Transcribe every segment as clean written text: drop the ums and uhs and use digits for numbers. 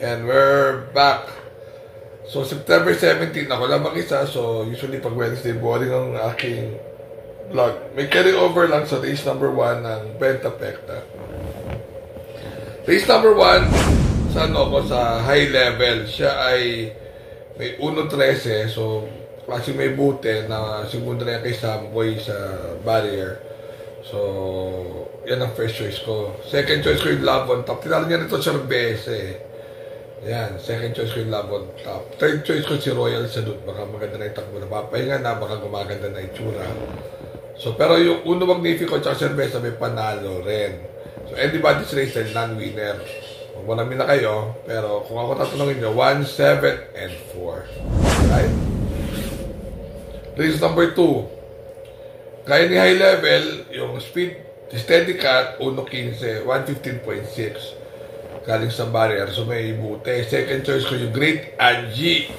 And we're back. So, September 17, ako lang mag-isa. So, usually pag Wednesday, boring ang aking vlog. May carry-over lang sa race number 1 ng Benta Pecta. Race number 1, sa high level. Siya ay may 1.13. So, kasi may bute na segunda na kay Samboy sa barrier. So, yan ang first choice ko. Second choice ko yung Love on Top. Tinalo niya nito Cervese. Yan, second choice ko yung Love on Top. Third choice ko si Royal Salute. Baka maganda na yung takbo na papahinga na, baka gumaganda na yung tsura. So, pero yung Uno Magnifico at Cerveza may panalo rin. So, anybody's race and non-winner. Marami na kayo, pero kung ako tatanungin nyo, 1, 7, and 4. Right? Race number 2. Kaya ni high level, yung speed, steady cut, 1.15, 115.6. Galing sa barrier, so may bute. Second choice ko yung Great Angie.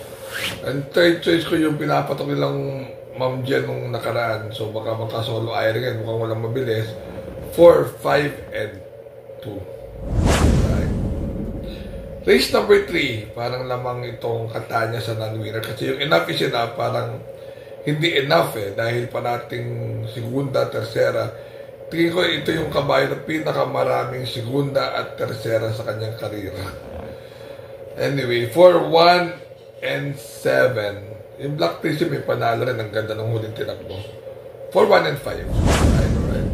And third choice ko yung pinapatok nilang Ma'am Jen nung nakaraan. So baka magka-solo airing yan, mukhang walang mabilis. 4, 5, and 2. Right. Race number 3, parang lamang itong kata niya sa non-winner. Kasi yung enough is enough, parang hindi enough dahil pa nating segunda, tersera. Tingin ko ito yung kabayo na pinakamaraming segunda at tersera sa kanyang karira. Anyway, 4, 1, and 7. Yung Black Prism may panalo rin. Ang ganda ng huling tinakbo. 4, 1, and 5. Right.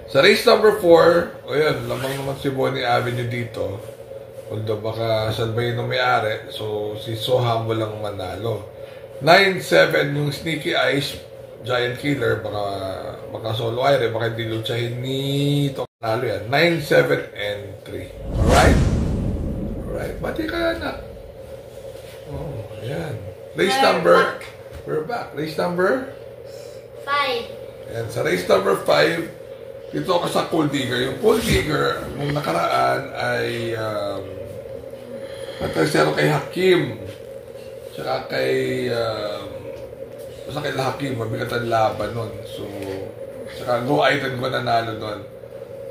Sa race number 4, o yun, lamang naman si Bonnie Avenue dito. Although baka salbayin ng may-ari. So, si Soham walang manalo. 9-7 yung Sneaky Eyes, Giant Killer, baka solo aire, baka hindi luchahin ni Tonalo yan. 9, 7, and 3. Alright? Alright. Bati ka na. Oh, ayan. Race number, we're back. Race number? 5. Ayan. Sa race number 5, dito ako sa Cold Digger. Yung Cold Digger, nung nakaraan ay tercero kay Hakim. Tsaka kay basta kay Hakim, mabigat ang laban nun. So, tsaka Go Item ko nanalo nun.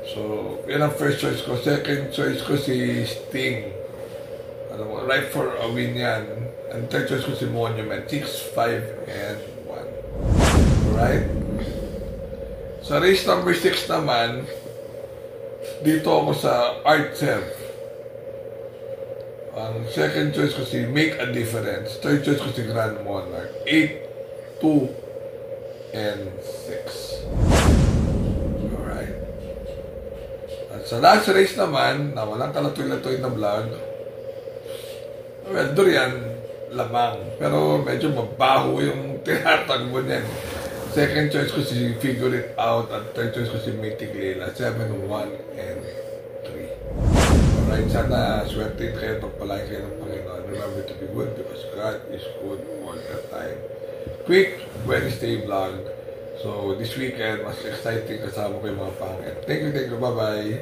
So, yan ang first choice ko. Second choice ko si Sting. Ano mo, right for a win yan. And third choice ko si Monument. 6, 5, and 1. Alright? Sa race number 6 naman, dito ako sa Art Serve. Ang second choice ko si Make a Difference. Third choice ko si Grand Monarch. 8, 2, and 6. Alright. At sa last race naman, na walang kalatoy-latoy na vlog, well, durian, lamang. Pero medyo mabaho yung tinatagbo niyan. Second choice ko si Figure It Out. At third choice ko si Mythic Layla. 7, 1, and 3. Alright, sana swerte kayo, pagpalain kayo ng Panginoon. Remember to be good because God is good all the time. Quick Wednesday vlog. So, this weekend, mas exciting kasama ko yung mga pangit. Thank you, bye-bye.